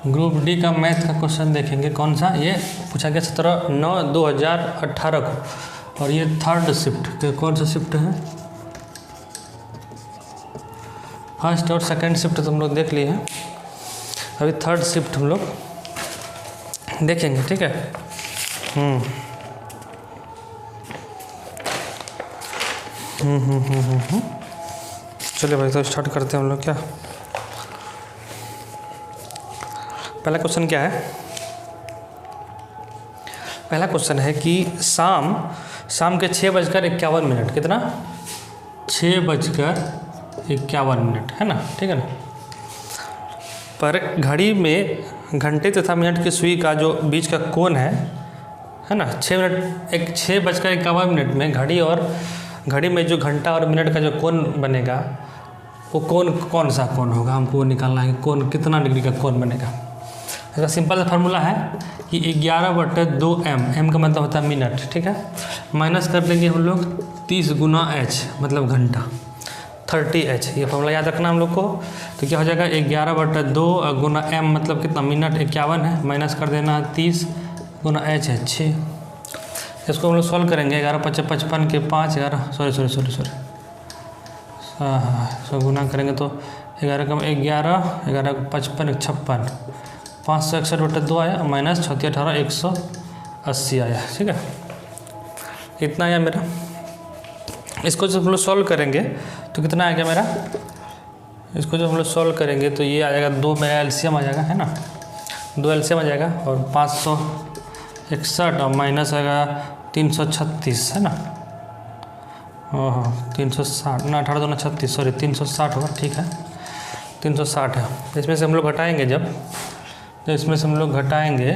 Group D का math का question देखेंगे। कौन सा? ये पूछा गया 17/9/2018 को, और ये थर्ड शिफ्ट। कौन सा शिफ्ट है? फर्स्ट और सेकंड शिफ्ट तो हम लोग देख लिए हैं, अभी थर्ड शिफ्ट हम लोग देखेंगे। ठीक है। चलिए भाई, तो स्टार्ट करते हैं हम लोग। क्या पहला क्वेश्चन क्या है? पहला क्वेश्चन है कि शाम के 6:51, कितना? 6:51 है ना, ठीक है ना। पर घड़ी में घंटे तथा मिनट की सुई का जो बीच का कोण है ना, 6:51 में घड़ी में जो घंटा और मिनट का जो कोण बनेगा, वो कौन सा कोण होगा, हमको वो निकालना है। कोण कितना डिग्री का कोण बनेगा। इसका सिंपल सा फार्मूला है कि 11/2m, m का मतलब होता है मिनट, ठीक है। माइनस कर देंगे हम लोग 30 × h मतलब घंटा, 30h। ये फार्मूला याद रखना हम लोग को। तो क्या हो जाएगा? 11/2 × m मतलब कितना? मिनट 51 है, माइनस कर देना 30 × h है 6। इसको हम लोग सॉल्व करेंगे। 11×5 = 55 के 5, 11 सॉरी हाँ गुना करेंगे तो 11 × 11, 11 × 55 = 56, 561/2 आया, माइनस 36 18 180 आया, ठीक है। इतना आया मेरा। इसको जब हम लोग सॉल्व करेंगे तो कितना आएगा मेरा? इसको जब हम लोग सॉल्व करेंगे तो ये आ जाएगा 2 मेरा एलसीएम आ जाएगा, है ना। 2 एलसीएम आ जाएगा, और 561 और माइनस आएगा 336, है ना। ओह 360 ना, 18 2 36, सॉरी 360 होगा, ठीक है 360 है। इसमें से हम लोग घटाएंगे तो इसमें से हम लोग घटाएंगे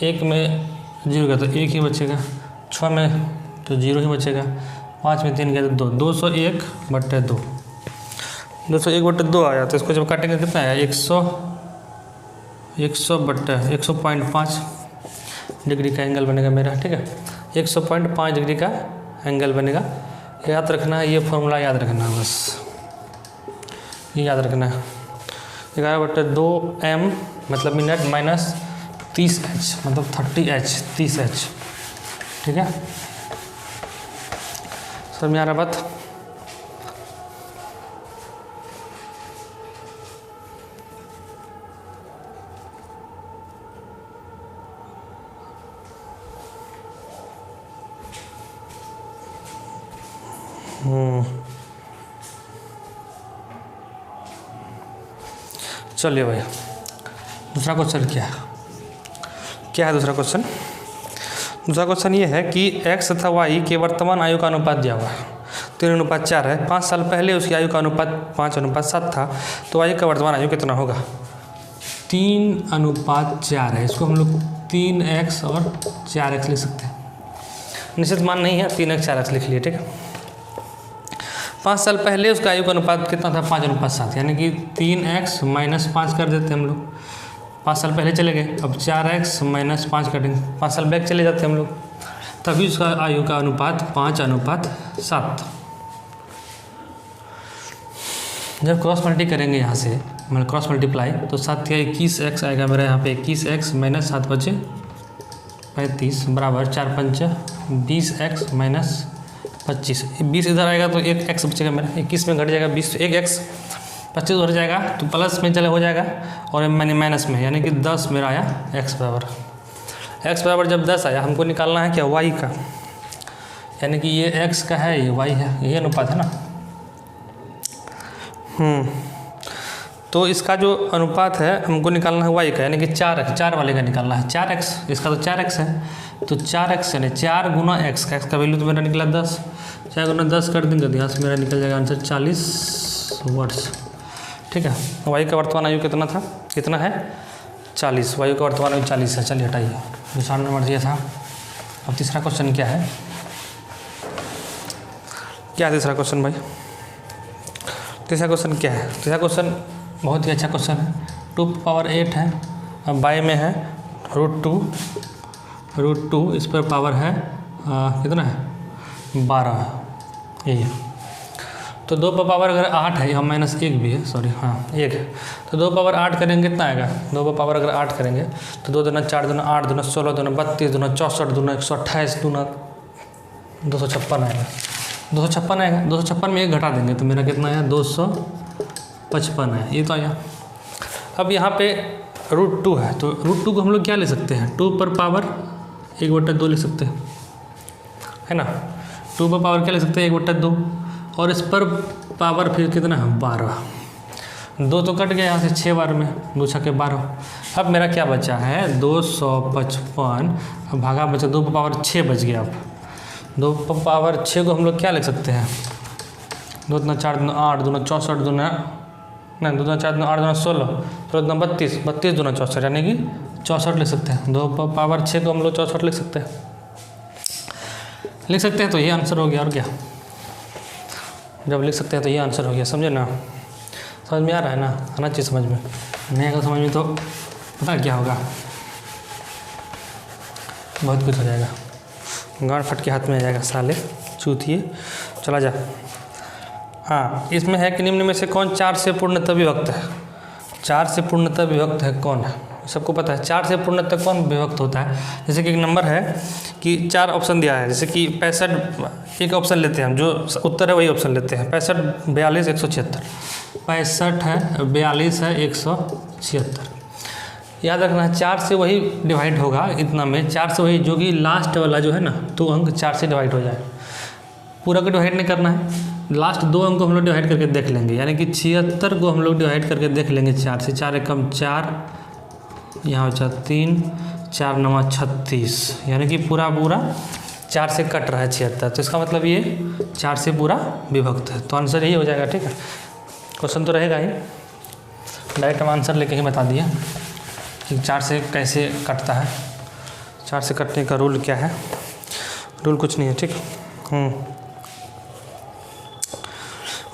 1 में 0 का तो 1 ही बचेगा, 6 में तो 0 ही बचेगा, 5 में 3 गया तो 2, 201/2, 201/2 आया। तो इसको जब काटेंगे कितना आया? 100/100.5 डिग्री का एंगल बनेगा मेरा, ठीक है। 100.5 डिग्री का एंगल बनेगा। याद रखना है, ये फॉर्मूला याद रखना है, बस ये याद रखना है। 11/2m मतलब मिनट माइनस 30h मतलब 30h, ठीक है। समझ में आ रहा बात? चलिए भाई, दूसरा क्वेश्चन क्या है? दूसरा क्वेश्चन? दूसरा क्वेश्चन ये है कि x तथा y के वर्तमान आयु का अनुपात दिया हुआ है, 3:4 है। 5 साल पहले उसकी आयु का अनुपात 5:7 था, तो y का वर्तमान आयु कितना होगा? 3:4 है। इसको हम लोग 3x और 4x लिख सकते हैं। निश्चित मान नहीं है, 3x 4x लिख लिए, ठीक है। 5 साल पहले उसका आयु का अनुपात कितना था? 5:7, यानी कि 3x - 5 कर देते हम लोग। 5 साल पहले चले गए, अब 4x - 5 कर देंगे, 5 साल बैक चले जाते हम लोग, तभी उसका आयु का अनुपात 5:7। जब क्रॉस मल्टी करेंगे यहाँ से, मतलब क्रॉस मल्टीप्लाई, तो 7 या 21x आएगा मेरा यहाँ पे। 21x - 7 × 35 बराबर 4 × 5 20x - 25। 20 इधर आएगा तो 1x बचेगा मेरा, 21 में घट जाएगा 20 तो 1x, 25 उधर जाएगा तो प्लस में चले हो जाएगा, और मैंने माइनस में, यानी कि 10 मेरा आया x बराबर जब 10 आया, हमको निकालना है क्या? y का, यानी कि ये x का है, ये y है, ये अनुपात है ना। तो इसका जो अनुपात है हमको निकालना है y का, यानी कि 4 वाले का निकालना है। 4x, इसका तो 4x है, तो 4x यानी 4 × x का वैल्यू तो मेरा निकला 10, 4 × 10 कर देंगे तो यहाँ से मेरा निकल जाएगा आंसर 40 वर्ष, ठीक है। y का वर्तमान आयु कितना था? कितना है? 40। y का वर्तमान आयु 40 है। चलिए हटाइए, दूसरा नंबर दिया था। अब तीसरा क्वेश्चन क्या है? तीसरा क्वेश्चन भाई? तीसरा क्वेश्चन क्या है? तीसरा क्वेश्चन बहुत ही अच्छा क्वेश्चन है। 2⁸ है, अब बाय में है √2, इस पर पावर है कितना है? 12, यही है। तो 2 पर पावर अगर 8 है, यहाँ -1 भी है, सॉरी हाँ 1 है, तो 2 पावर 8 करेंगे कितना आएगा? 2 पर पावर अगर 8 करेंगे तो 2 दूना 4 दूना 8 दूना 16 दूना 32 दूना 64 दूना 128 दूना 256 आएगा। 256 आएगा। 256 में 1 घटा देंगे तो मेरा कितना आया? 255 है, ये तो आया। अब यहाँ पे √2 है, तो √2 को हम लोग क्या ले सकते हैं? 2 पर पावर 1/2 ले सकते हैं, है ना। 2 पर पावर क्या ले सकते हैं? 1/2, और इस पर पावर फिर कितना है? 12। 2 तो कट गया यहाँ से 6 बार में, 2 छक्के 12। अब मेरा क्या बचा है? 255, अब भागा बचा 2 पर पावर 6 बच गया। अब 2 पर पावर 6 को हम लोग क्या ले सकते हैं? 2 दूना 4 दूना 8 दूना 64 दूना नहीं 2 दूना 4 दूना 8 दूना 16 दूना 32 32 दूना 64, यानी कि 64 लिख सकते हैं। 2 पर पावर 6 को हम लोग 64 लिख सकते हैं, तो ये आंसर हो गया। और क्या, जब लिख सकते हैं तो ये आंसर हो गया, समझे ना। समझ में आ रहा है ना? आना चाहिए समझ में, नहीं अगर समझ में तो पता क्या होगा, बहुत कुछ हो जाएगा, गांड फट के हाथ में आ जाएगा, साले चूतिए। चला जा। हाँ, इसमें है कि निम्न में से कौन 4 से पूर्णतः विभक्त है? 4 से पूर्णतः विभक्त है कौन है? सबको पता है 4 से पूर्णतः कौन विभक्त होता है। जैसे कि एक नंबर है कि 4 ऑप्शन दिया है, जैसे कि 65, एक ऑप्शन लेते हैं हम, जो उत्तर है वही ऑप्शन लेते हैं। 65 42 176, 65 है 42 है 176। याद रखना है 4 से वही डिवाइड होगा, इतना में 4 से वही जो कि लास्ट वाला जो है ना, तो अंक 4 से डिवाइड हो जाए। पूरा को डिवाइड नहीं करना है, लास्ट 2 अंक को हम लोग डिवाइड करके देख लेंगे, यानी कि 76 को हम लोग डिवाइड करके देख लेंगे 4 से। 4 एकम 4, यहाँ बचा 3, 4 9 36, यानी कि पूरा 4 से कट रहा है 76, तो इसका मतलब ये 4 से पूरा विभक्त है, तो आंसर यही हो जाएगा। ठीक है, क्वेश्चन तो रहेगा ही, डायरेक्ट हम आंसर लेके ही बता दिए कि 4 से कैसे कटता है, 4 से कटने का रूल क्या है। रूल कुछ नहीं है, ठीक।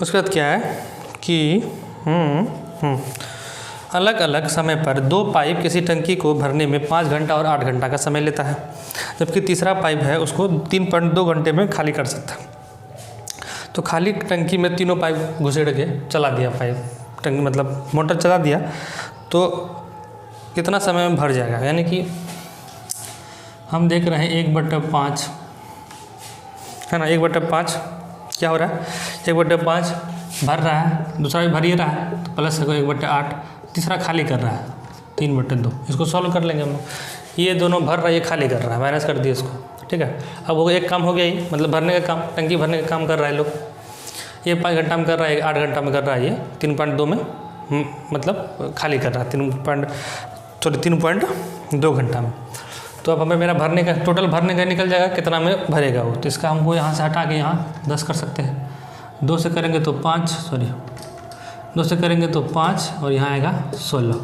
उसके बाद क्या है कि अलग अलग समय पर 2 पाइप किसी टंकी को भरने में 5 घंटा और 8 घंटा का समय लेता है, जबकि तीसरा पाइप है उसको 3.2 घंटे में खाली कर सकता है। तो खाली टंकी में तीनों पाइप घुसेड़ के चला दिया, पाइप टंकी मतलब मोटर चला दिया, तो कितना समय में भर जाएगा? यानी कि हम देख रहे हैं 1/5 है ना, 1/5 क्या हो रहा है? 1/5 भर रहा है, दूसरा भी भर ही रहा है, तो प्लस 1/8, तीसरा खाली कर रहा है 3/2। इसको सॉल्व कर लेंगे हम लोग। ये दोनों भर रहा है, ये खाली कर रहा है, माइनस कर दिए इसको। ठीक है, अब वो एक काम हो गया ही, मतलब भरने का काम, टंकी भरने का काम कर रहा है लोग। ये 5 घंटा में कर रहा है, 8 घंटा में कर रहा है, ये 3.2 में मतलब खाली कर रहा है 3.2 घंटा में। तो अब हमें मेरा भरने का टोटल भरने का निकल जाएगा, कितना में भरेगा वो। तो इसका हमको यहाँ से हटा के यहाँ 10 कर सकते हैं। 2 से करेंगे तो 5, सॉरी 2 से करेंगे तो 5, और यहाँ आएगा 16।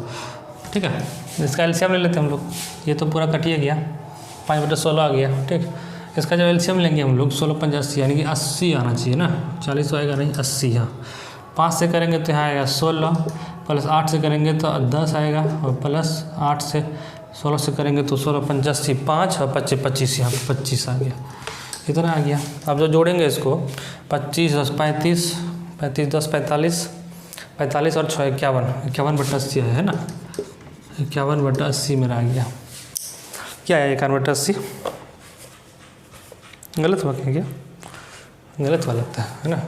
ठीक है, इसका एलसीएम ले लेते हैं हम लोग। ये तो पूरा कटिए गया, 5/16 आ गया। ठीक, इसका जब एलसीएम लेंगे हम लोग 16 5 80, यानी कि 80 आना चाहिए ना, 40 तो आएगा नहीं, 80। यहाँ 5 से करेंगे तो यहाँ आएगा 16, प्लस 8 से करेंगे तो 10 आएगा, और प्लस 8 से 16 से करेंगे तो 16 5 80, 5 और 25 25, यहाँ पर 25 आ गया, इतना आ गया। अब जो जोड़ेंगे इसको 25 10 35, 35 10 45, 45 और 6 51, 51/80 है ना, 51/80 मेरा आ गया। क्या है 51/80? गलत हुआ क्या? गलत हुआ लगता है ना,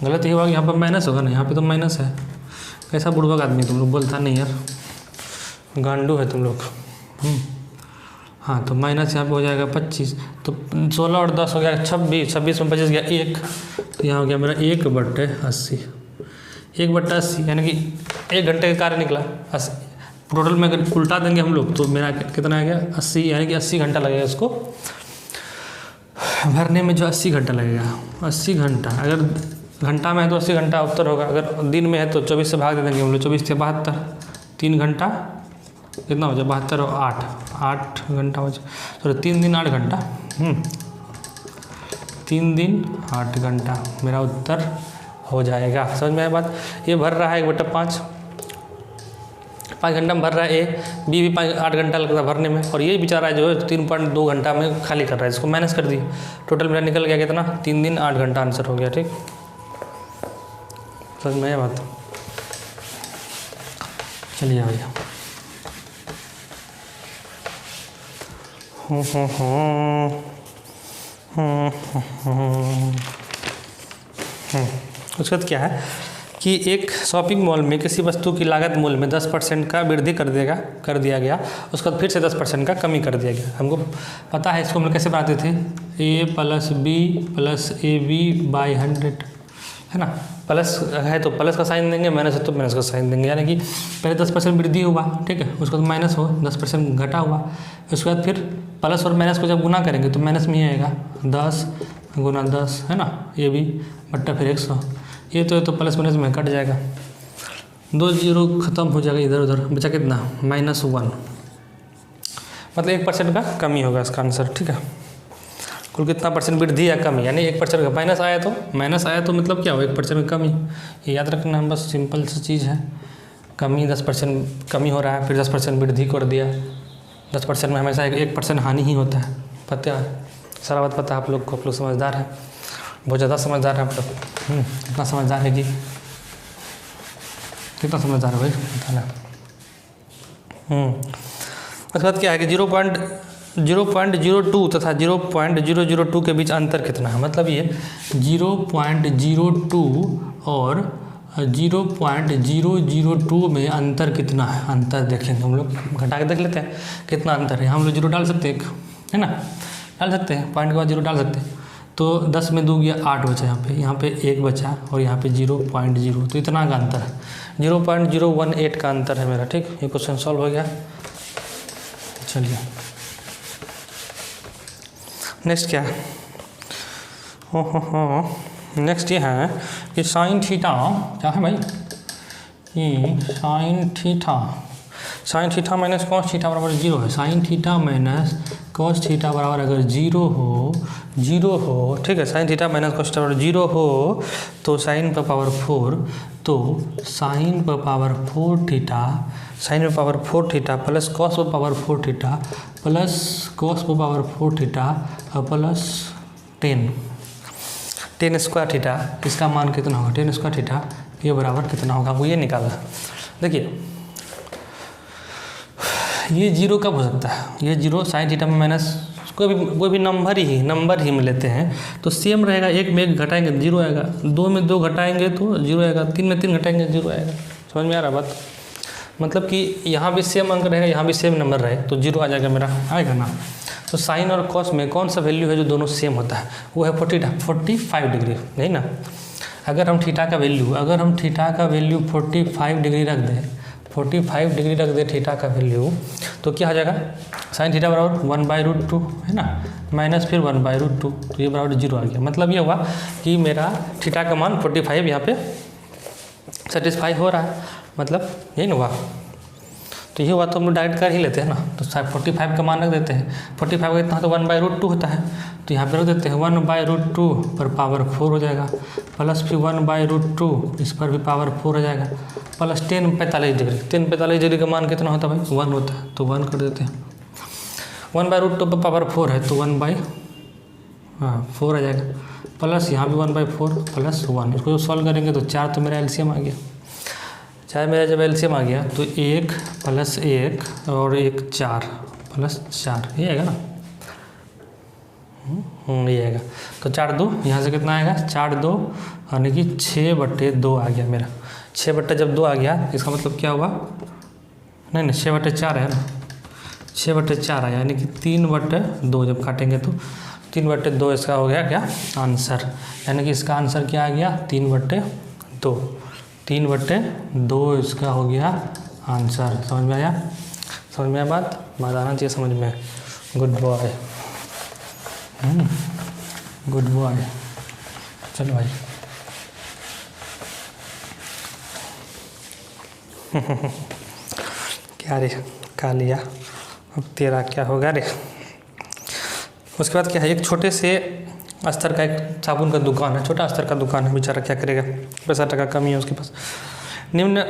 गलत ही हुआ। यहाँ पर माइनस होगा ना, यहाँ पे तो माइनस है। कैसा बुड़बक आदमी तुम लोग, बोलता नहीं यार, गांडू है तुम लोग। हाँ, तो माइनस यहाँ पे हो जाएगा 25, तो 16 और 10 हो गया 26, 26 में 25 गया 1, तो यहाँ हो गया मेरा 1/80, 1/80, यानी कि 1 घंटे का कार्य निकला 80। टोटल में अगर उल्टा देंगे हम लोग तो मेरा कितना आ गया 80, यानी कि 80 घंटा लगेगा इसको भरने में, जो 80 घंटा लगेगा। 80 घंटा, अगर घंटा में है तो 80 घंटा उत्तर होगा, अगर दिन में है तो 24 से भाग दे देंगे हम लोग, 24 से 72, 3 घंटा कितना हो जाए 72 और 8 घंटा हो जाए, सॉरी 3 दिन 8 घंटा, 3 दिन 8 घंटा मेरा उत्तर हो जाएगा। समझ में आया बात? ये भर रहा है 1/5, 5 घंटा में भर रहा है ए, बी भी 8 घंटा लगता है भरने में, और ये बेचारा है जो है 3.2 घंटा में खाली कर रहा है। इसको माइनस कर दिए, टोटल मेरा निकल गया कितना 3 दिन 8 घंटा आंसर हो गया। ठीक, समझ में आया बात? चलिए भैया। उसके बाद क्या है कि एक शॉपिंग मॉल में किसी वस्तु की लागत मूल्य में 10% का वृद्धि कर दिया गया, उसके बाद फिर से 10% का कमी कर दिया गया। हमको पता है इसको हम लोग कैसे बनाते थे, a + b + ab/100, है ना। प्लस है तो प्लस का साइन देंगे, माइनस है तो माइनस का साइन देंगे, यानी कि पहले 10% वृद्धि हुआ, ठीक है, उसके बाद माइनस हो 10% घटा हुआ, उसके बाद फिर प्लस और माइनस को जब गुना करेंगे तो माइनस में ही आएगा 10 × 10, है ना, ये भी बट्टा फिर 100, ये तो प्लस माइनस में कट जाएगा, 2 0 खत्म हो जाएगा इधर उधर, बचा कितना -1, मतलब 1% का कमी होगा इसका आंसर, ठीक है। कुल कितना परसेंट वृद्धि या कमी, यानी 1% का माइनस आया तो मतलब क्या हो 1% का कमी, ये याद रखना, बस सिंपल सी चीज़ है। कमी 10% कमी हो रहा है, फिर 10% वृद्धि कर दिया, 10% में हमेशा 1% हानि ही होता है, पता है, सारा बात पता है आप लोग को, आप लोग समझदार हैं, बहुत ज़्यादा समझदार हैं आप लोग। कितना समझदार है कि कितना समझदार है भाई, बताना। उसके बाद क्या है कि 0.02 तथा 0.002 के बीच अंतर कितना है, मतलब ये 0.02 और 0.002 में अंतर कितना है, अंतर देखेंगे हम लोग, घटा के देख लेते हैं कितना अंतर है। हम लोग 0 डाल सकते हैं, है ना, डाल सकते हैं, पॉइंट के बाद 0 डाल सकते हैं, तो 10 में 2 गया 8 बचा, यहाँ पे 1 बचा और यहाँ पे 0.0, तो इतना का अंतर है, 0.018 का अंतर है मेरा, ठीक। ये क्वेश्चन सॉल्व हो गया। चलिए नेक्स्ट क्या है, नेक्स्ट ये है कि साइन थीटा क्या है भाई, ये sine theta minus cos theta बराबर 0 है। Sine theta minus cos theta बराबर अगर 0 हो, ठीक है, sine theta minus cos theta बराबर 0 हो तो साइन पर पावर 4, तो साइन पर पावर 4 थीटा, साइन पर पावर 4 थीटा प्लस कॉस पर पावर 4 थीटा प्लस कॉस पर power 4 theta plus 10 square theta, इसका मान कितना होगा, 10 स्क्वायर थीटा, ये बराबर कितना होगा, वो ये निकालना। देखिए ये 0 कब हो सकता है, ये 0 साइन थीटा में माइनस कोई भी नंबर ही में लेते हैं तो सेम रहेगा, 1 में 1 घटाएंगे 0 आएगा, 2 में 2 घटाएंगे तो 0 आएगा, 3 में 3 घटाएंगे 0 आएगा। समझ में आ रहा बात, मतलब कि यहाँ भी सेम अंक रहेगा, यहाँ भी सेम नंबर रहे तो 0 आ जाएगा मेरा, आएगा ना। तो साइन और कॉस में कौन सा वैल्यू है जो दोनों सेम होता है, वो है 45 डिग्री, नहीं ना। अगर हम थीटा का वैल्यू 45 डिग्री रख दें, 45 डिग्री रख दे थीटा का वैल्यू, तो क्या हो जाएगा, साइन थीटा बराबर 1/√2, है ना, माइनस फिर 1/√2, तो ये बराबर 0 आ गया। मतलब ये हुआ कि मेरा थीटा का मान 45 यहाँ पे सेटिस्फाई हो रहा है, मतलब यही ना हुआ। तो ये हुआ तो हम लोग डायरेक्ट कर ही लेते हैं ना, तो 45 का मान रख देते हैं, 45 का इतना तो 1/√2 होता है, तो यहाँ पे रख देते हैं 1/√2 पर पावर 4 हो जाएगा, प्लस फिर 1/√2 इस पर भी पावर 4 हो जाएगा, प्लस 10 45 डिग्री, 10 45 डिग्री का मान कितना होता है भाई, 1 होता है, तो 1 कर देते हैं। 1/√2 पर पावर 4 है तो 1/4 आ जाएगा, प्लस यहाँ भी 1/4 प्लस 1, इसको सॉल्व करेंगे तो 4 तो मेरा एलसीएम आ गया। 4 मेरा जब एलसीएम आ गया तो 1 + 1 और 1 4 + 4, ये आएगा ना, ये आएगा। तो 4 2 यहाँ से कितना आएगा, 4 2 यानी कि 6/2 आ गया मेरा। 6 जब 2 आ गया इसका मतलब क्या हुआ, नहीं 6/4 है ना, 6/4 आया, यानी कि 3/2 जब काटेंगे तो 3/2 इसका हो गया क्या आंसर, यानी कि इसका आंसर क्या आ गया 3/2, 3/2 इसका हो गया आंसर। समझ में आया, समझ में आया बात आना चाहिए समझ में। Good boy, good boy. चलो भाई क्या रे खा लिया, अब तेरा क्या होगा रे। उसके बाद क्या है, एक छोटे से स्तर का एक साबुन का दुकान है, छोटा स्तर का दुकान है, बेचारा क्या करेगा, पैसा टका कमी है उसके पास। निम्न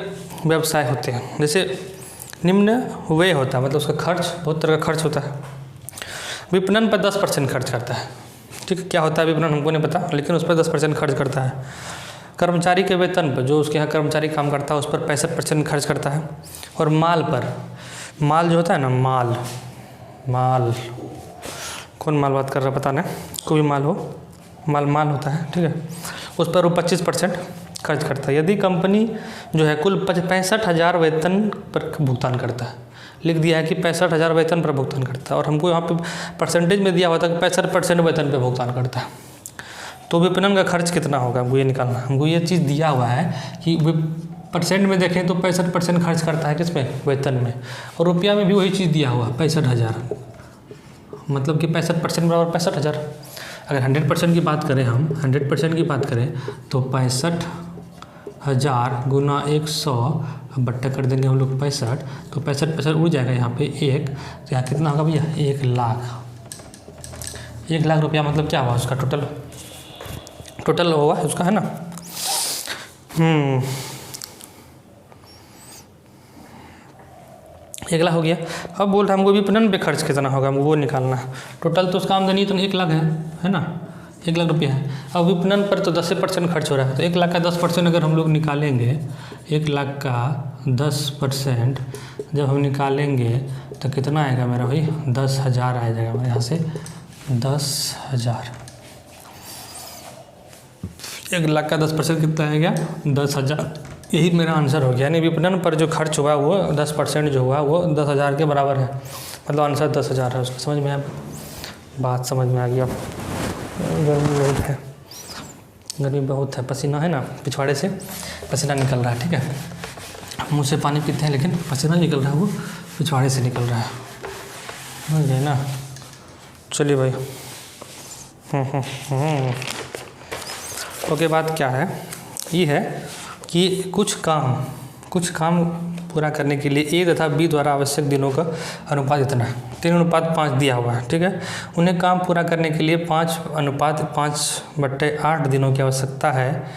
व्यवसाय होते हैं, जैसे निम्न व्यय होता है, मतलब उसका खर्च बहुत तरह का खर्च होता है। विपणन पर 10% खर्च करता है, ठीक है, क्या होता है विपणन हमको नहीं पता, लेकिन उस पर 10% खर्च करता है। कर्मचारी के वेतन पर, जो उसके यहाँ कर्मचारी काम करता है उस पर 65% खर्च करता है। और माल पर, माल जो होता है ना, माल कौन माल बात कर रहा है पता नहीं, कोई भी माल हो, माल होता है, ठीक है, उस पर वो 25% खर्च करता है। यदि कंपनी जो है कुल 65,000 वेतन पर भुगतान करता है, लिख दिया है कि 65,000 वेतन पर भुगतान करता है, और हमको यहाँ पे परसेंटेज में दिया हुआ था कि 65% वेतन पर भुगतान करता है, तो विपणन का खर्च कितना होगा हमको ये निकालना है। हमको ये चीज़ दिया हुआ है कि परसेंट में देखें तो 65% खर्च करता है किसमें, वेतन में, और रुपया में भी वही चीज़ दिया हुआ 65,000, मतलब कि 65% बराबर 65,000। अगर 100% की बात करें, हम 100% की बात करें तो 65,000 गुना 100 बट्टा कर देंगे हम लोग 65, तो 65 उड़ जाएगा यहाँ पे 1, तो यहाँ कितना होगा भैया 1 लाख। 1 लाख रुपया मतलब क्या हुआ उसका टोटल होगा उसका, है ना। 1 लाख हो गया। अब बोल रहा है हमको विपणन पे खर्च कितना होगा, हमको वो निकालना है। टोटल तो उसका आमदनी तो 1 लाख है ना, 1 लाख रुपया है। अब विपणन पर तो 10% खर्च हो रहा है, तो 1 लाख का 10% अगर हम लोग निकालेंगे, 1 लाख का 10% जब हम निकालेंगे तो कितना आएगा मेरा भाई, 10,000 आ जाएगा मेरे यहाँ से, 10,000। 1 लाख का 10% कितना आएगा, 10,000। यही मेरा आंसर हो गया। यानी विपणन पर जो खर्च हुआ वो 10% जो हुआ वो 10,000 के बराबर है, मतलब आंसर 10,000 है उसका। समझ में आया, बात समझ में आ गया। गर्मी बहुत है, पसीना है ना, पिछवाड़े से पसीना निकल रहा है, ठीक है। मुँह से पानी पीते हैं लेकिन पसीना निकल रहा है वो पिछवाड़े से निकल रहा है, समझ गए ना। चलिए भाई, ओके, बात क्या है, ये है कि कुछ काम पूरा करने के लिए ए तथा बी द्वारा आवश्यक दिनों का अनुपात इतना है, 3:5 दिया हुआ है, ठीक है। उन्हें काम पूरा करने के लिए 5:5/8 दिनों की आवश्यकता है।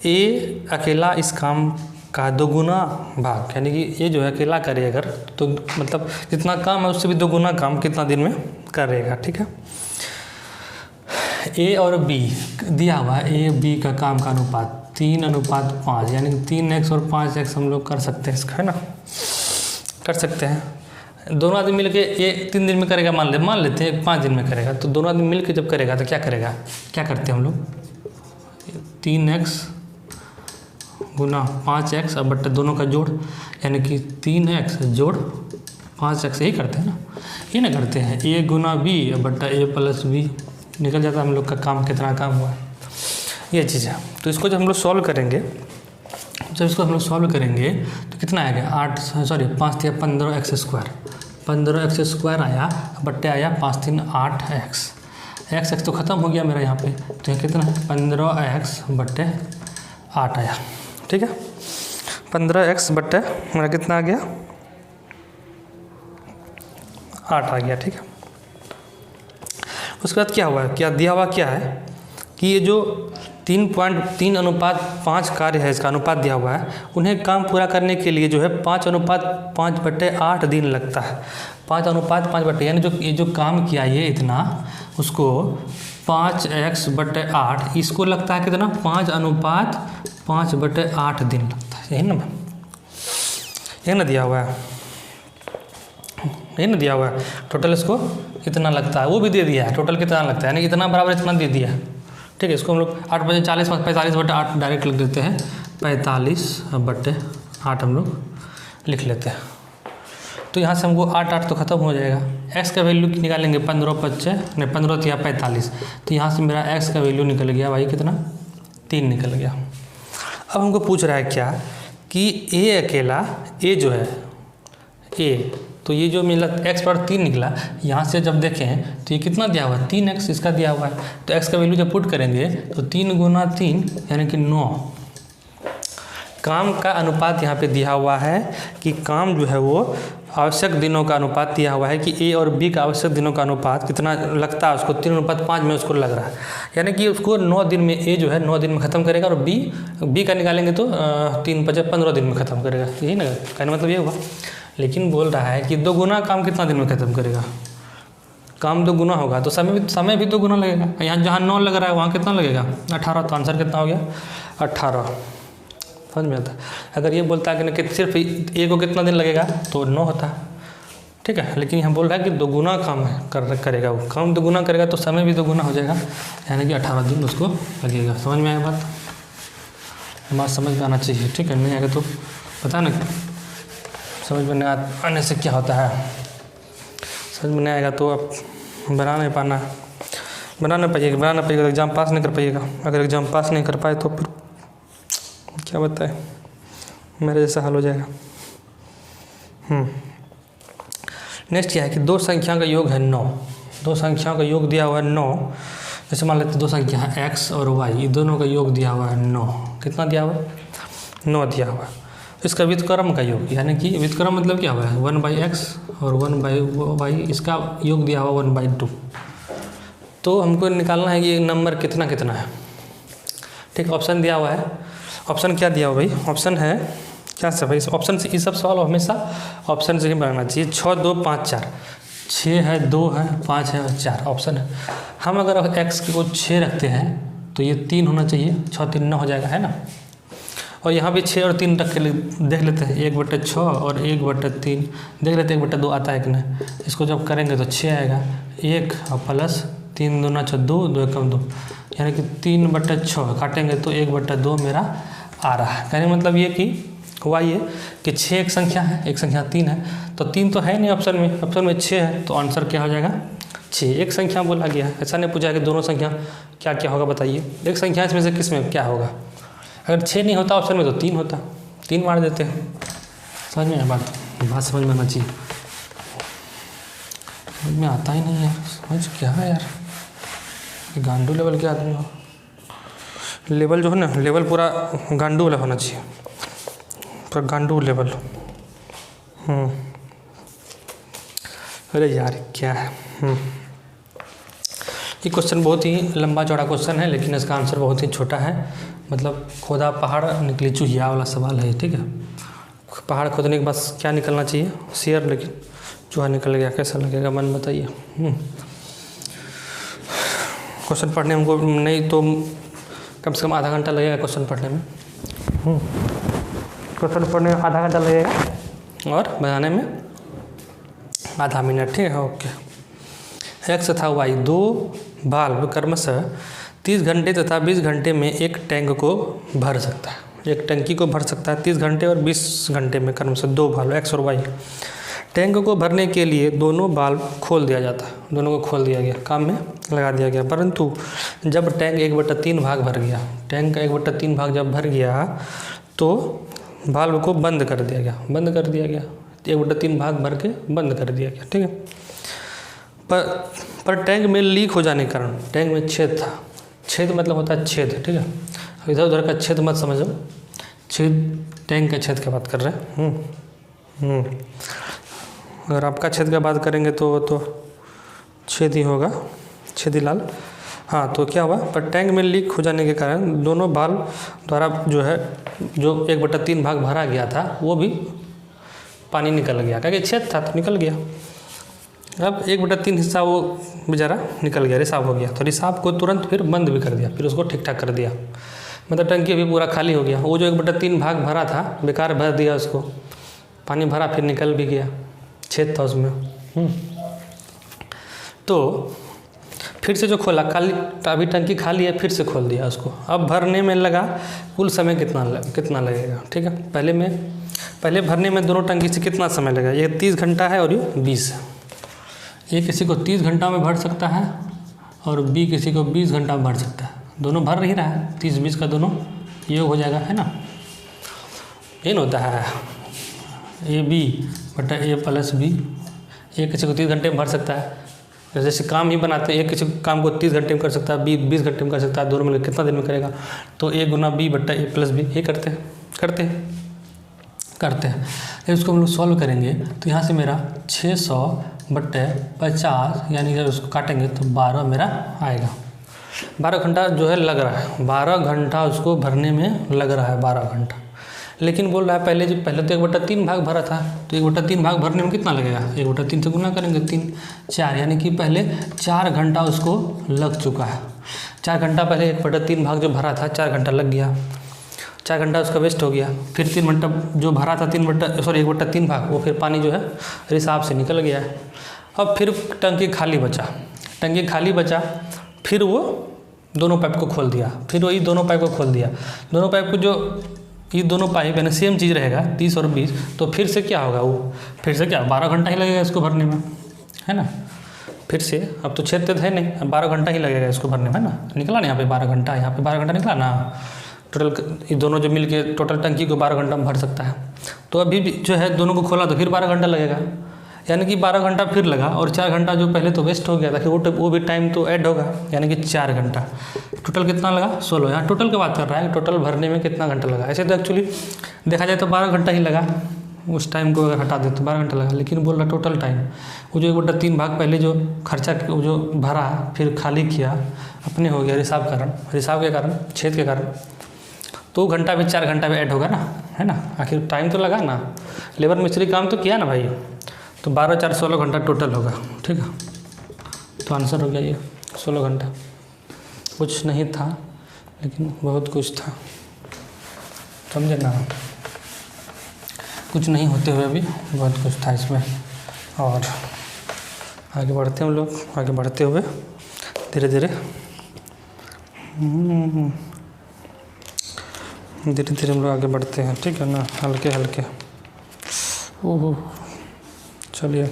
ए अकेला इस काम का 2 गुना भाग, यानी कि ये जो है अकेला करे अगर, तो मतलब जितना काम है उससे भी 2 गुना काम कितना दिन में करेगा, ठीक है। ए और बी दिया हुआ है, ए बी का काम का अनुपात 3:5, यानी 3x और 5x हम लोग कर सकते हैं इसका, है ना, कर सकते हैं। दोनों आदमी मिलके ये 3 दिन में करेगा, मान लेते हैं 5 दिन में करेगा, तो दोनों आदमी मिलके जब करेगा तो क्या करेगा, क्या करते हैं हम लोग, 3x गुना 5x और बट्टा दोनों का जोड़, यानी कि 3x जोड़ 5x, यही करते हैं ना, ये ना करते हैं। a गुना b बट्टा a प्लस b, निकल जाता है हम लोग का काम, कितना काम हुआ, ये चीज़ है। तो इसको जब हम लोग सॉल्व करेंगे, तो कितना आएगा, 5 या 15x², 15x² आया, बट्टे आया 5 3 8x, x तो ख़त्म हो गया मेरा यहाँ पे, तो ये कितना है 15x/8 आया, ठीक है। 15x बट्टे मेरा कितना आ गया, 8 आ गया, ठीक है। उसके बाद क्या हुआ, क्या दिया हुआ क्या है कि ये जो 3:5 कार्य है, इसका अनुपात दिया हुआ है, उन्हें काम पूरा करने के लिए जो है 5:5/8 दिन लगता है। 5:5 यानी ये जो काम किया ये इतना, उसको 5x/8, इसको लगता है कितना, 5:5/8 दिन लगता है, यही ना दिया हुआ है, टोटल इसको कितना लगता है वो भी दे दिया है, टोटल कितना लगता है, यानी इतना बराबर इतना दे दिया है, ठीक है। इसको हम लोग 45/8 डायरेक्ट लिख देते हैं, 45/8 हम लोग लिख लेते हैं। तो यहाँ से हमको 8 तो ख़त्म हो जाएगा। x का वैल्यू निकालेंगे, 15 × 45, तो यहाँ से मेरा x का वैल्यू निकल गया भाई कितना, 3 निकल गया। अब हमको पूछ रहा है क्या कि a अकेला, a जो है a, तो ये जो मिला x/3 निकला, यहाँ से जब देखें तो ये कितना दिया हुआ है, 3x इसका दिया हुआ है, तो x का वैल्यू जब पुट करेंगे तो 3 × 3 यानी कि 9। काम का अनुपात यहाँ पे दिया हुआ है कि काम जो है वो आवश्यक दिनों का अनुपात दिया हुआ है कि a और b का आवश्यक दिनों का अनुपात कितना लगता है उसको, 3:5 में उसको लग रहा है, यानी कि उसको 9 दिन में a जो है 9 दिन में ख़त्म करेगा, और b का निकालेंगे तो 3×5 15 दिन में ख़त्म करेगा, यही ना कहने मतलब ये हुआ। लेकिन बोल रहा है कि 2 गुना काम कितना दिन में ख़त्म करेगा, काम 2 गुना होगा तो समय भी 2 गुना लगेगा। यहाँ जहाँ 9 लग रहा है वहाँ कितना लगेगा, 18, तो आंसर कितना हो गया 18, समझ में आता है। अगर ये बोलता है कि सिर्फ ए को कितना दिन लगेगा तो 9 होता, ठीक है। लेकिन यहाँ बोल रहा है कि दोगुना काम करेगा, वो काम दोगुना करेगा तो समय भी दोगुना हो जाएगा, यानी कि 18 दिन उसको लगेगा। समझ में आया बात समझ में आना चाहिए, ठीक है। नहीं आएगा तो पता ना, समझ में नहीं आने से क्या होता है, समझ में नहीं आएगा तो आप बना नहीं पाइएगा तो एग्ज़ाम पास नहीं कर पाइएगा। अगर एग्ज़ाम पास नहीं कर पाए तो फिर क्या बताए, मेरे जैसा हाल हो जाएगा। नेक्स्ट क्या है कि दो संख्या का योग है 9, दो संख्याओं का योग दिया हुआ है 9। जैसे मान लेते दो संख्या है x और y, ये दोनों का योग दिया हुआ है 9। कितना दिया हुआ है? 9 दिया हुआ है। इसका व्युत्क्रम का योग, यानी कि व्युत्क्रम मतलब क्या हुआ है 1/x और 1/y, इसका योग दिया हुआ 1/2। तो हमको निकालना है कि नंबर कितना कितना है, ठीक। ऑप्शन दिया हुआ है, ऑप्शन क्या दिया हुआ भाई, ऑप्शन है क्या से भाई, ऑप्शन से ये सब सवाल हमेशा ऑप्शन से ही बनाना चाहिए। 6, 2, 5, 4, 6 है, 2 है, 5 है और 4 ऑप्शन है। हम अगर x को 6 रखते हैं तो ये 3 होना चाहिए, 6 3 9 हो जाएगा, है ना। और यहाँ भी 6 और 3 रख के देख लेते हैं, 1/6 और 1/3 देख लेते हैं 1/2 आता है कि नहीं। इसको जब करेंगे तो 6 आएगा, 1 और प्लस 3 दूना 6, 2 2 कम 2, यानी कि 3/6 काटेंगे तो 1/2 मेरा आ रहा है। कहने मतलब ये कि हुआ ये कि 6 एक संख्या है, एक संख्या 3 है, तो 3 तो है नहीं ऑप्शन में 6 है, तो आंसर क्या हो जाएगा 6। एक संख्या बोला गया है, ऐसा नहीं पूछा कि दोनों संख्या क्या क्या होगा बताइए, एक संख्या इसमें से किस में क्या होगा। अगर 6 नहीं होता ऑप्शन में तो 3 होता, 3 मार देते हैं। समझ में बात समझ में आना चाहिए, समझ में आता ही नहीं यार, समझ क्या है यार, गांडू लेवल के आदमी हो। लेवल जो है ना, लेवल पूरा गांडू वाला होना चाहिए, पूरा गांडू लेवल। अरे यार क्या है। ये क्वेश्चन बहुत ही लंबा चौड़ा क्वेश्चन है, लेकिन इसका आंसर बहुत ही छोटा है। मतलब खोदा पहाड़ निकली चूहिया वाला सवाल है, ठीक है। पहाड़ खोदने के बाद क्या निकलना चाहिए, शेर, लेकिन चूहा निकल गया, कैसा लगेगा मन बताइए। क्वेश्चन पढ़ने में नहीं तो कम से कम आधा घंटा लगेगा क्वेश्चन पढ़ने में। क्वेश्चन पढ़ने में आधा घंटा लगेगा और बनाने में आधा मिनट, ठीक है। ओके। x तथा y दो बाल्ब क्रमशः 30 घंटे तथा 20 घंटे में एक टैंक को भर सकता है, एक टंकी को भर सकता है 30 घंटे और 20 घंटे में क्रमशः दो बाल्ब x और y। टैंक को भरने के लिए दोनों बाल्ब खोल दिया जाता है, दोनों को खोल दिया गया, काम में लगा दिया गया। परंतु जब टैंक 1/3 भाग भर गया, टैंक का 1/3 भाग जब भर गया तो बाल्ब को बंद कर दिया गया, 1/3 भाग भर के बंद कर दिया गया, ठीक है। पर टैंक में लीक हो जाने के कारण, टैंक में छेद था, छेद मतलब होता है छेद, ठीक है। इधर उधर का छेद मत समझो, छेद टैंक के छेद की बात कर रहे हैं। अगर आपका छेद की बात करेंगे तो छेद ही होगा, छेदी लाल। हाँ, तो क्या हुआ, पर टैंक में लीक हो जाने के कारण दोनों बाल्ब द्वारा जो 1/3 भाग भरा गया था वो भी पानी निकल गया, क्योंकि छेद था तो निकल गया। अब 1/3 हिस्सा वो बेचारा निकल गया, रिसाव हो गया, तो रिसाव को तुरंत फिर बंद भी कर दिया, फिर उसको ठीक ठाक कर दिया, मतलब टंकी भी पूरा खाली हो गया। वो जो 1/3 भाग भरा था बेकार भर दिया, उसको पानी भरा फिर निकल भी गया, छेद था उसमें। तो फिर से जो खोला, खाली अभी टंकी खाली है, फिर से खोल दिया उसको। अब भरने में लगा कुल समय कितना लगेगा, ठीक है। पहले भरने में दोनों टंकी से कितना समय लगेगा, ये 30 घंटा है और ये 20 है। ये किसी को 30 घंटा में भर सकता है और बी किसी को 20 घंटा में भर सकता है, दोनों भर नहीं रहा है, 30-20 का दोनों योग हो जाएगा, है ना। ये होता है AB/A+B। ये किसी को 30 घंटे में भर सकता है, जैसे काम ही बनाते हैं, एक किसी काम को 30 घंटे में कर सकता है, 20 घंटे में कर सकता है, दोनों मिलकर कितना दिन में करेगा, तो A × B/A+B ये करते हैं। फिर उसको हम लोग सॉल्व करेंगे तो यहाँ से मेरा 600/50, यानी जब उसको काटेंगे तो 12 मेरा आएगा। 12 घंटा जो है लग रहा है, 12 घंटा उसको भरने में लग रहा है, 12 घंटा। लेकिन बोल रहा है पहले तो 1/3 भाग भरा था, तो 1/3 भाग भरने में कितना लगेगा, 1/3 से गुना करेंगे 3 4, यानी कि पहले 4 घंटा उसको लग चुका है। 4 घंटा पहले 1/3 भाग जो भरा था 4 घंटा लग गया। 4 घंटा उसका वेस्ट हो गया। फिर 3 घंटा जो भरा था 1/3 भाग वो फिर पानी जो है रिसाव से निकल गया है। अब फिर टंकी खाली बचा, फिर वो दोनों पाइप को खोल दिया, फिर वही दोनों पाइप को खोल दिया। दोनों पाइप को जो ये दोनों पाइप यानी सेम चीज़ रहेगा 30 और 20, तो फिर से क्या होगा, वो फिर से क्या 12 घंटा ही लगेगा इसको भरने में, है ना। फिर से अब तो छेद है नहीं, अब 12 घंटा ही लगेगा इसको भरने में, ना। निकला ना यहाँ पे 12 घंटा, यहाँ पे 12 घंटा निकला ना। टोटल ये दोनों जो मिल के टोटल टंकी को 12 घंटा में भर सकता है। तो अभी भी जो है दोनों को खोला तो फिर 12 घंटा लगेगा, यानी कि 12 घंटा फिर लगा, और 4 घंटा जो पहले तो वेस्ट हो गया था कि वो भी टाइम तो ऐड होगा, यानी कि 4 घंटा। टोटल कितना लगा 16। यहाँ टोटल की बात कर रहा है, टोटल भरने में कितना घंटा लगा। ऐसे तो एक्चुअली देखा जाए तो 12 घंटा ही लगा, उस टाइम को अगर हटा दे तो 12 घंटा लगा, लेकिन बोल रहा टोटल टाइम। वो जो 1/3 भाग पहले जो खर्चा जो भरा फिर खाली किया अपने हो गया रिसाव के कारण, छेद के कारण, तो घंटा भी 4 घंटा भी ऐड होगा ना, है ना। आखिर टाइम तो लगा ना, लेबर मिस्त्री काम तो किया ना भाई। तो 12 4 16 घंटा टोटल होगा, ठीक है। तो आंसर हो गया ये 16 घंटा। कुछ नहीं था लेकिन बहुत कुछ था, समझे ना। कुछ नहीं होते हुए भी बहुत कुछ था इसमें। और आगे बढ़ते हैं हम लोग, आगे बढ़ते हुए धीरे धीरे हम लोग आगे बढ़ते हैं, ठीक है ना, हल्के हल्के। ओहो, चलिए।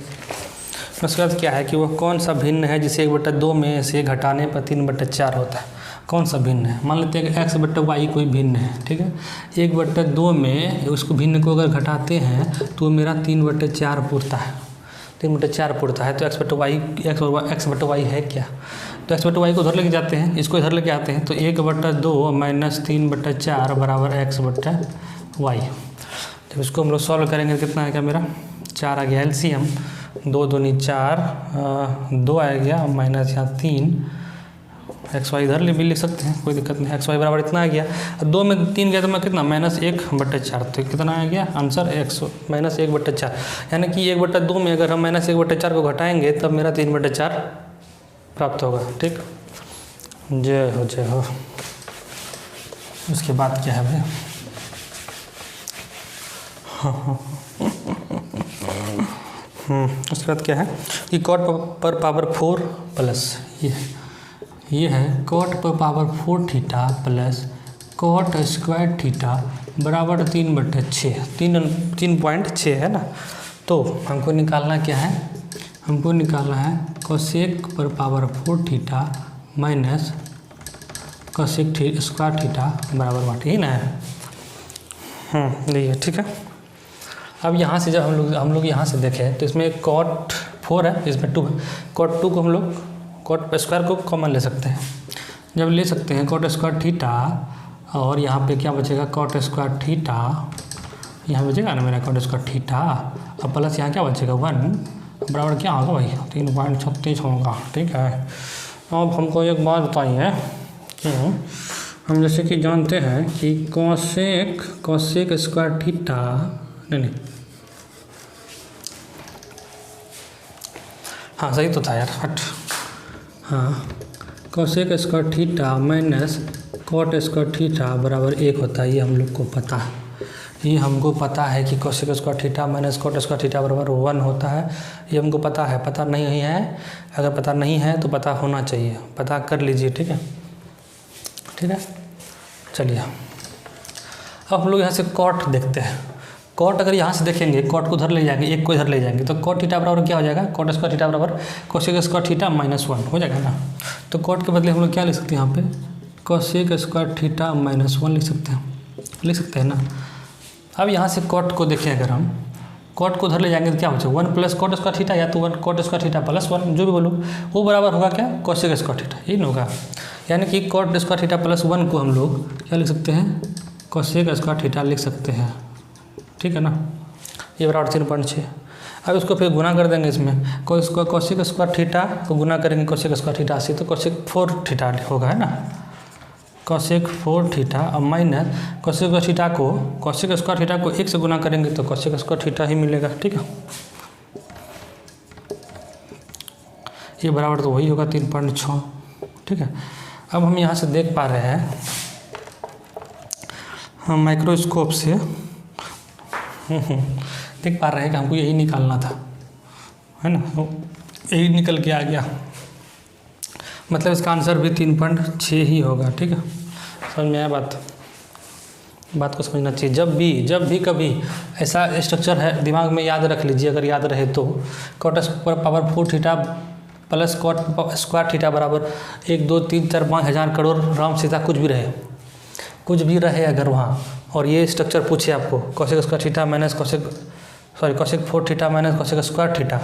उसके बाद क्या है कि वह कौन सा भिन्न है जिसे 1/2 में से घटाने पर 3/4 होता है। कौन सा भिन्न है, मान लेते हैं कि x/y कोई भिन्न है, ठीक है। 1/2 में उसको भिन्न को अगर घटाते हैं तो मेरा 3/4 पुरता है, 3/4 पुरता है। तो x/y है क्या, तो x/y को उधर लेके जाते हैं, इसको इधर लेके आते हैं, तो 1/2 - 3/4 बराबर x/y। जब इसको हम लोग सॉल्व करेंगे तो कितना आएगा मेरा 4 आ गया LCM, 2 दूनी 4, 2 आ गया माइनस यहाँ 3, XY इधर भी लिख सकते हैं, कोई दिक्कत नहीं। XY बराबर इतना आ गया, 2 में 3 गया तो मैं कितना -1/4, तो कितना आ गया आंसर -1/4। यानी कि 1/2 में अगर हम -1/4 को घटाएंगे तब मेरा 3/4 प्राप्त होगा, ठीक। जय हो। उसके बाद क्या है भाई, उसके बाद क्या है कि cot पर पावर 4 प्लस ये है cot पर power 4 theta plus cot square theta बराबर 3/6, 3.6 है ना। तो हमको निकालना क्या है, हमको निकालना है कोसेक पर power 4 theta minus cosec square theta बराबर 1, ही ना है। ठीक है। अब यहाँ से जब हम लोग यहाँ से देखें तो इसमें cot 4 है, इसमें 2 है। cot 2 को हम लोग cot स्क्वायर को कॉमन ले सकते हैं। जब ले सकते हैं cot स्क्वायर थीटा, और यहाँ पे क्या बचेगा cot स्क्वायर थीटा, यहाँ बचेगा ना मेरा cot स्क्वायर थीटा, और प्लस यहाँ क्या बचेगा 1 बराबर क्या होगा भाई 3.36 होगा, ठीक है। अब हमको एक बात बताइए कि हम जैसे कि जानते हैं कि कोसेक स्क्वायर थीटा नहीं, हाँ सही तो था यार, हट। हाँ, cosec square theta minus cot square theta बराबर 1 होता है, ये हम लोग को पता है। ये हमको पता है कि cosec square theta minus cot square theta बराबर 1 होता है, ये हमको पता है। पता नहीं है, अगर पता नहीं है तो पता होना चाहिए, पता कर लीजिए, ठीक है, ठीक है। चलिए अब हम लोग यहाँ से कॉट देखते हैं। कॉट अगर यहाँ से देखेंगे, कॉट को इधर ले जाएंगे, एक को इधर ले जाएंगे, तो कॉट थीटा बराबर क्या हो जाएगा, कॉट स्क्वायर थीटा बराबर कोसेक स्क्वायर थीटा -1 हो जाएगा ना। तो कॉट के बदले हम लोग क्या लिख सकते हैं, यहाँ पे कोसेक स्क्वायर थीटा -1 लिख सकते हैं ना। अब यहाँ से कॉट को देखें, अगर हम कॉट को उधर ले जाएंगे तो क्या बचेगा 1 प्लस कॉट स्क्वायर थीटा, या तो 1 कॉट स्क्वायर थीटा +1, जो भी बोलो, वो बराबर होगा क्या कोसेक स्क्वायर थीटा, यही ना होगा। यानी कि कॉट स्क्वायर थीटा +1 को हम लोग क्या लिख सकते हैं, कोसेक स्क्वायर थीटा लिख सकते हैं, ठीक है ना। ये बराबर 3.6। अब इसको फिर गुना कर देंगे, इसमें कोसेक स्क्वायर थीटा को गुना करेंगे कोसेक स्क्वायर थीटा से, तो कोसेक 4 थीटा होगा, है ना। कोसेक 4 थीटा और माइनस कोसेक थीटा को कोसेक स्क्वायर थीटा को 1 से गुना करेंगे तो कोसेक स्क्वायर थीटा ही मिलेगा, ठीक है। ये बराबर तो वही होगा 3.6, ठीक है। अब हम यहाँ से देख पा रहे हैं, हाँ माइक्रोस्कोप से देख पा रहे हैं कि हमको यही निकालना था, है ना, यही निकल के आ गया। मतलब इसका आंसर भी 3.6 ही होगा। ठीक है, समझ में आया बात को समझना चाहिए। जब भी कभी ऐसा स्ट्रक्चर है दिमाग में याद रख लीजिए, अगर याद रहे तो cot power 4 theta plus cot square theta बराबर 1 2 3 4 5 हज़ार करोड़ राम सीता कुछ भी रहे अगर वहाँ, और ये स्ट्रक्चर पूछे आपको cosec square theta minus cosec 4 theta minus cosec square theta,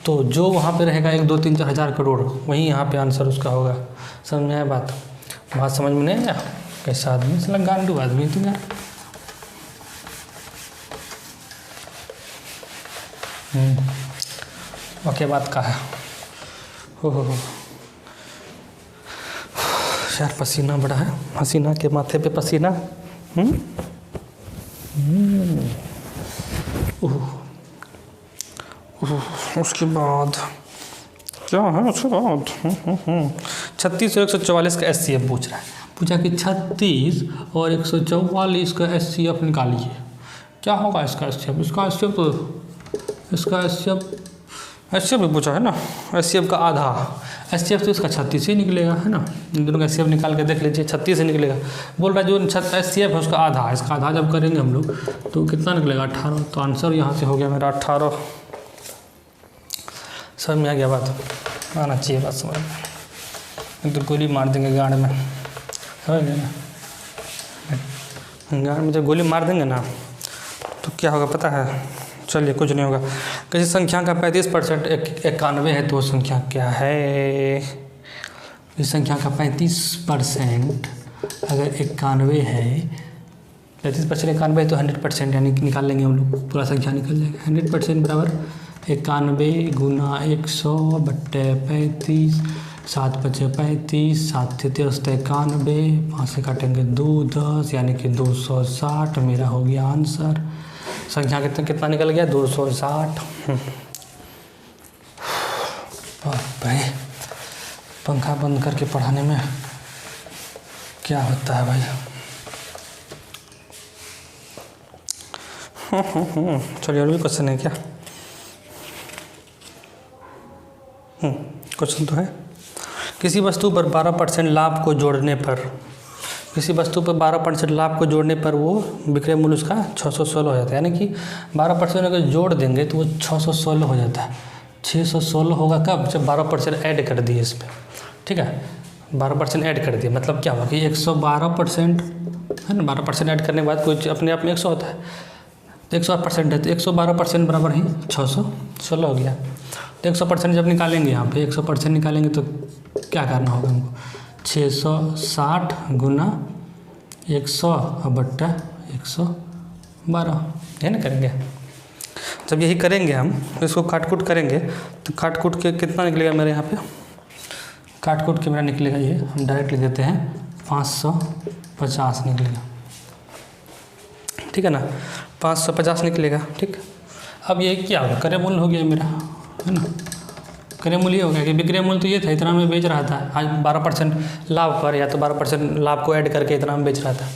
तो जो वहाँ पे रहेगा 1 2 3 4 हज़ार करोड़, वही यहाँ पे आंसर उसका होगा। समझ में आया बात समझ में नहीं आया? कैसा आदमी, सला गांडू आदमी तुम यार। ओके बात का है। हो यार पसीना बड़ा है, हसीना के माथे पे पसीना। उसके बाद क्या है, उसके बाद 36 और 144 का SCF पूछ रहा है। पूछा कि 36 और 144 का SCF निकालिए, क्या होगा इसका SCF? इसका SCF भी पूछा है ना, SCF का आधा, SCF तो इसका 36 ही निकलेगा, है ना। इन दोनों का SCF निकाल के देख लीजिए, 36 ही निकलेगा। बोल रहा है जो SCF है उसका आधा, इसका आधा जब करेंगे हम लोग तो कितना निकलेगा? 18। तो आंसर यहाँ से हो गया मेरा 18। समझ में आ गया बात? आना चाहिए बात समझ में। तो गोली मार देंगे गाड़ में, समझ गए ना। गाड़ में जब गोली मार देंगे ना तो क्या होगा पता है? चलिए कुछ नहीं होगा। किसी संख्या का 35% 91 है, तो संख्या क्या है? इस संख्या का 35% अगर 91 है, 35% 91 तो 100% यानी कि निकाल लेंगे हम लोग, पूरा संख्या निकल जाएगा। 100% बराबर 91 गुना 100/35, 7 5 35, 7 33 91, 5 से काटेंगे 2 10 यानी कि 260 मेरा हो गया आंसर। संख्या कितना निकल गया? 260। भाई पंखा बंद करके पढ़ाने में क्या होता है भाई। चलिए और भी क्वेश्चन है क्या? क्वेश्चन तो है। किसी वस्तु पर 12% लाभ को जोड़ने पर, किसी वस्तु पर 12% लाभ को जोड़ने पर वो विक्रय मूल्य उसका 616 हो जाता है। यानी कि 12% अगर जोड़ देंगे तो वो 616 हो जाता है। 616 होगा कब? जब 12% ऐड कर दिए इस पर। ठीक है, 12% ऐड कर दिए मतलब क्या हुआ कि 112% है ना। 12% ऐड करने के बाद कोई अपने आप में 100 होता है, तो 100% है तो 112% बराबर ही 616 हो गया। तो 100% जब निकालेंगे यहाँ पे 100% निकालेंगे तो क्या करना होगा हमको? 660 गुना 100/112 है ना करेंगे। जब यही करेंगे हम तो इसको काट-कूट करेंगे तो काट-कूट के कितना निकलेगा मेरे यहाँ पे? काट-कूट के मेरा निकलेगा ये, हम डायरेक्ट लिख देते हैं 550 निकलेगा। ठीक है ना, 550 निकलेगा। ठीक, अब ये क्या होगा? क्रय मूल्य हो गया मेरा, है ना। क्रय मूल्य हो गया कि विक्रय मूल्य तो ये था, इतना में बेच रहा था। आज 12% लाभ पर या तो 12% लाभ को ऐड करके इतना में बेच रहा था,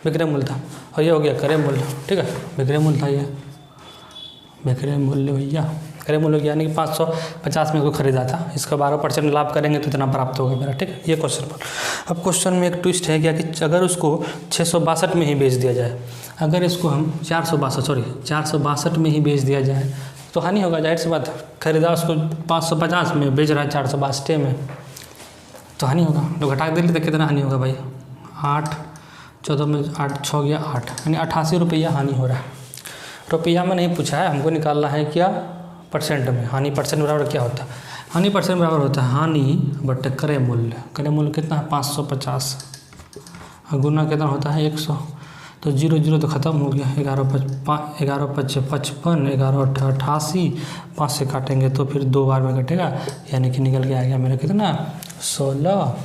विक्रय मूल्य था। और ये हो गया क्रय मूल्य। ठीक है, विक्रय मूल्य था ये, विक्रय मूल्य भैया क्रय मूल्य यानी कि 550 में को खरीदा था। इसका 12% लाभ करेंगे तो इतना प्राप्त होगा मेरा। ठीक है, ये क्वेश्चन पर। अब क्वेश्चन में एक ट्विस्ट है क्या कि अगर उसको 662 में ही बेच दिया जाए, अगर इसको हम 462 में ही बेच दिया जाए तो हानि होगा। जाहिर सी बात है, खरीदा उसको 550 में, बेच रहा है 462 में, तो हानि होगा। तो घटा के तो कितना हानि होगा भाई? 8 14 में 8 6 गया 8, यानी 88 रुपया हानि हो रहा है। रुपया में नहीं पूछा है, हमको निकालना है क्या? परसेंट में। हानि परसेंट बराबर क्या होता है? हानि परसेंट बराबर होता है हानि बट क्रय मूल्य। क्रय मूल्य कितना है? 550 गुना कितना होता है? 100। तो 0 0 तो ख़त्म हो गया। 11 5 55, 11 8 88, 5 से काटेंगे तो फिर 2 बार में कटेगा, यानी कि निकल के आ गया मेरा कितना? 16।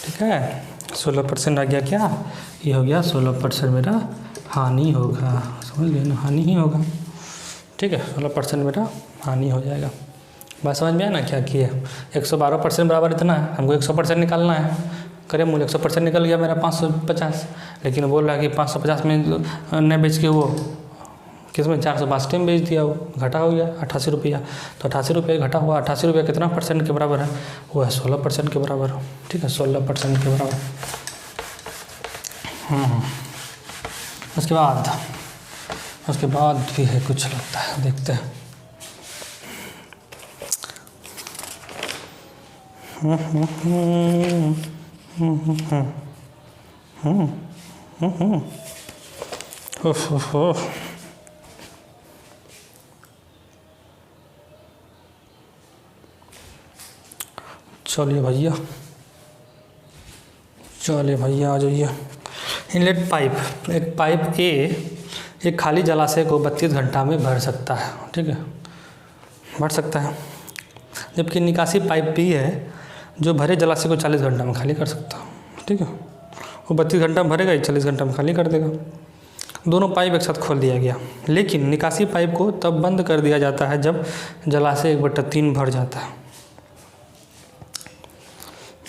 ठीक है, 16% आ गया। क्या ये हो गया? 16% मेरा हानि होगा। समझ गए ना, हानि ही होगा। ठीक है, 16% मेरा हानि हो जाएगा। बात समझ में आया ना क्या किए? 112% बराबर इतना है, हमको 100% निकालना है करे मूल्य 100% निकल गया मेरा 550, लेकिन बोल रहा है कि 550 में न बेच के वो किस में 462 में बेच दिया, वो घटा हो गया 88 रुपया। तो 88 रुपये घटा हुआ, 88 रुपया कितना % के बराबर है, वो है 16% के बराबर। ठीक है, 16% के बराबर। उसके बाद भी है कुछ लगता है, देखते हैं। चलिए भैया आ जाइए। इनलेट पाइप, एक पाइप ए एक खाली जलाशय को 32 घंटा में भर सकता है। ठीक है, भर सकता है, जबकि निकासी पाइप बी है जो भरे जलाशय को 40 घंटा में खाली कर सकता है। ठीक है, वो 32 घंटा में भरेगा, 40 घंटा में खाली कर देगा। दोनों पाइप एक साथ खोल दिया गया, लेकिन निकासी पाइप को तब बंद कर दिया जाता है जब जलाशय 1/3 भर जाता है।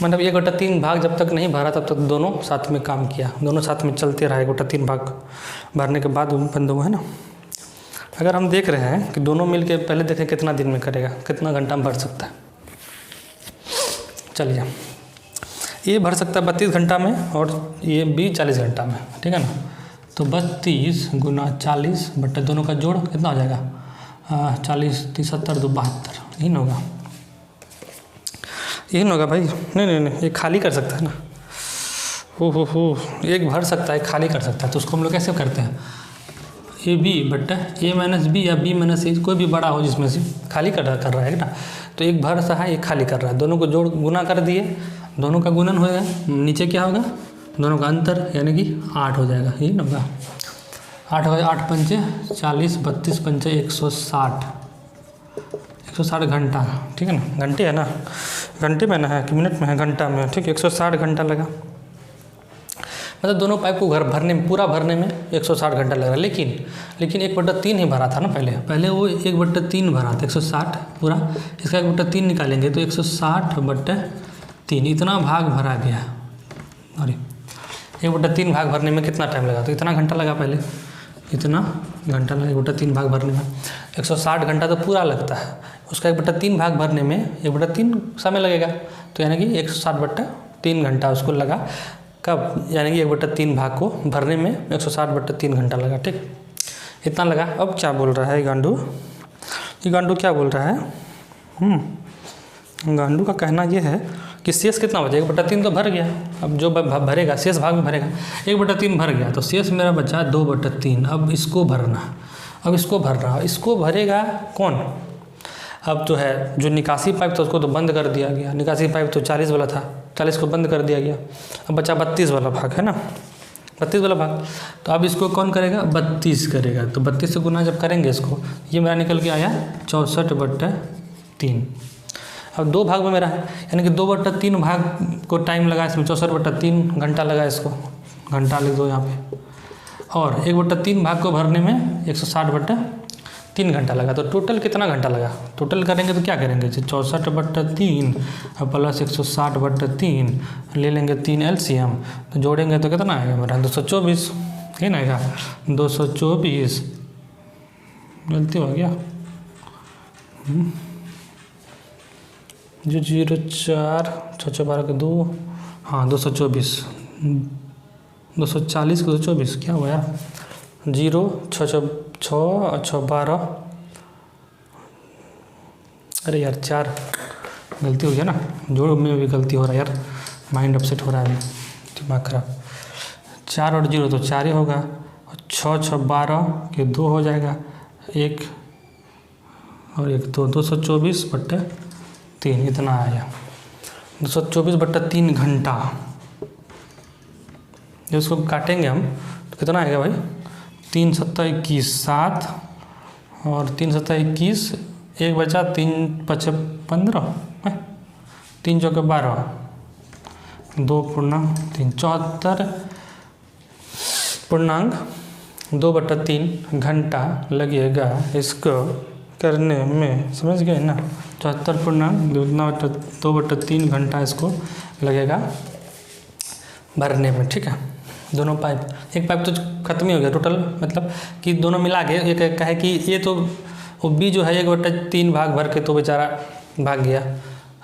मतलब 1/3 भाग जब तक नहीं भरा तब तक दोनों साथ में काम किया, दोनों साथ में चलते रहा। 1/3 भाग भरने के बाद बंद हुआ है ना। अगर हम देख रहे हैं कि दोनों मिलके पहले देखें कितना दिन में करेगा, कितना घंटा में भर सकता है। चलिए, ये भर सकता है 32 घंटा में और ये भी 40 घंटा में। ठीक है ना, तो 32 गुना 40 बट्टे दोनों का जोड़ कितना हो जाएगा, 40 30 70 2 72, यही ना होगा, यही ना होगा भाई। नहीं, ये खाली कर सकता है ना। हो एक भर सकता है, खाली कर सकता है, तो उसको हम लोग कैसे करते हैं, ए बी बट्टा ए माइनस बी या बी माइनस ए, कोई भी बड़ा हो जिसमें से खाली कर रहा है ना। तो एक भर रहा है, एक खाली कर रहा है, दोनों को जोड़ गुना कर दिए, दोनों का गुणन होगा, नीचे क्या होगा, दोनों का अंतर, यानी कि 8 हो जाएगा। यही ना होगा, 8 हो जाएगा, 8 पंचे 40 32 पंचे 160 घंटा। ठीक है ना, घंटे है ना, घंटे में ना है कि मिनट में है, घंटा में। ठीक है, 160 घंटा लगा। मतलब दोनों पाइप को भरने में, पूरा भरने में 160 घंटा लगा। लेकिन 1/3 ही भरा था ना पहले वो 1/3 भरा था, 160 पूरा, इसका 1/3 निकालेंगे तो 160/3 इतना भाग भरा गया। अरे 1/3 भाग भरने में कितना टाइम लगा, तो इतना घंटा लगा, पहले इतना घंटा लगा 1/3 भाग भरने में। 160 घंटा तो पूरा लगता है, उसका 1/3 भाग भरने में 1/3 समय लगेगा, तो यानी कि 160/3 घंटा उसको लगा। कब, यानी कि 1/3 भाग को भरने में 160/3 घंटा लगा। ठीक, इतना लगा। अब क्या बोल रहा है गांडू, ये गांडू क्या बोल रहा है, गांडू का कहना ये है कि शेष कितना बचा, 1/3 तो भर गया, अब जो भरेगा शेष भाग में भरेगा। 1/3 भर गया तो शेष मेरा बचा 2/3। अब इसको भरना, अब इसको भर रहा, इसको भरेगा कौन, अब तो है जो निकासी पाइप था उसको तो बंद कर दिया गया, निकासी पाइप तो 40 वाला था, 40 को बंद कर दिया गया। अब बचा 32 वाला भाग, है ना, 32 वाला भाग। तो अब इसको कौन करेगा, 32 करेगा। तो 32 से गुना जब करेंगे इसको, ये मेरा निकल के आया 64/3। अब 2 भाग में मेरा है, यानी कि 2/3 भाग को टाइम लगा इसमें, 64/3 घंटा लगा, इसको घंटा लिख दो यहाँ पे। और 1/3 भाग को भरने में 160/3 घंटा लगा। तो टोटल कितना घंटा लगा, टोटल करेंगे तो क्या करेंगे, 64/3 प्लस 160/3 ले लेंगे 3 LCM, तो जोड़ेंगे तो कितना आएगा मेरा 224, है ना, आएगा 224। गलती हो गया जो 0 4 6 12 के 2, हाँ 224, 240 को 224 क्या हुआ यार, 0 6 6 12, अरे यार 4, गलती हो गया ना, जोड़ में भी गलती हो रहा है यार, माइंड अपसेट हो रहा है, दिमाग खराब। 4 और 0 तो 4 ही होगा, 6 6 12 के 2 हो जाएगा, 1 और 1 2, 224/3 इतना आया, 224/3 घंटा। जब उसको काटेंगे हम तो कितना आएगा भाई, 3 7 21 7 और 3 7 21, 1 बचा, 3 5 15, 3 चौके 12, 2 पूर्णांक 3 74.2/3 घंटा लगेगा इसको करने में, समझ गए ना, 74.2/3 घंटा इसको लगेगा भरने में, ठीक है। दोनों पाइप, एक पाइप तो ख़त्म ही हो गया टोटल, मतलब कि दोनों मिला के एक का है कि ये तो वो बी जो है 1/3 भाग भर के तो बेचारा भाग गया।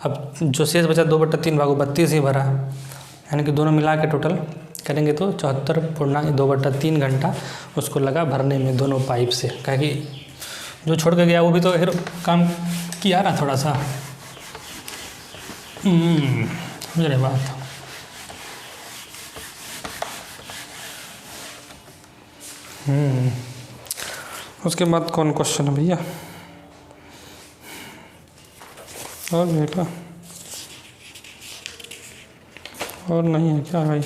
अब जो शेष बचा 2/3 भाग, वो 32 ही भरा, यानी कि दोनों मिला के टोटल करेंगे तो 74.2/3 घंटा उसको लगा भरने में दोनों पाइप से। कहा कि जो छोड़ के गया वो भी तो फिर काम किया ना थोड़ा सा। समझ रहे बात। उसके बाद कौन क्वेश्चन है भैया? और बेटा और नहीं है क्या भाई?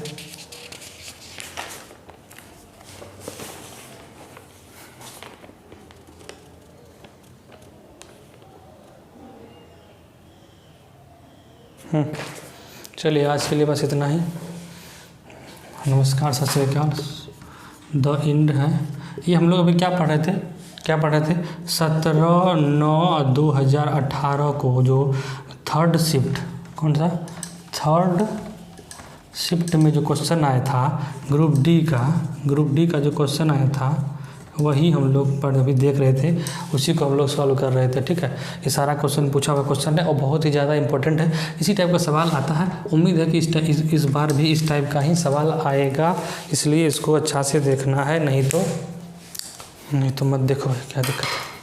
चलिए आज के लिए बस इतना ही। नमस्कार, सत श्री अकाल। द एंड है ये। हम लोग अभी क्या पढ़ रहे थे 17/9/2018 को जो थर्ड शिफ्ट, कौन सा थर्ड शिफ्ट में जो क्वेश्चन आया था ग्रुप डी का जो क्वेश्चन आया था वही हम लोग अभी देख रहे थे, उसी को हम लोग सॉल्व कर रहे थे, ठीक है। ये सारा क्वेश्चन पूछा हुआ क्वेश्चन है और बहुत ही ज़्यादा इंपॉर्टेंट है। इसी टाइप का सवाल आता है, उम्मीद है कि इस बार भी इस टाइप का ही सवाल आएगा, इसलिए इसको अच्छा से देखना है, नहीं तो मत देखो, क्या दिक्कत है।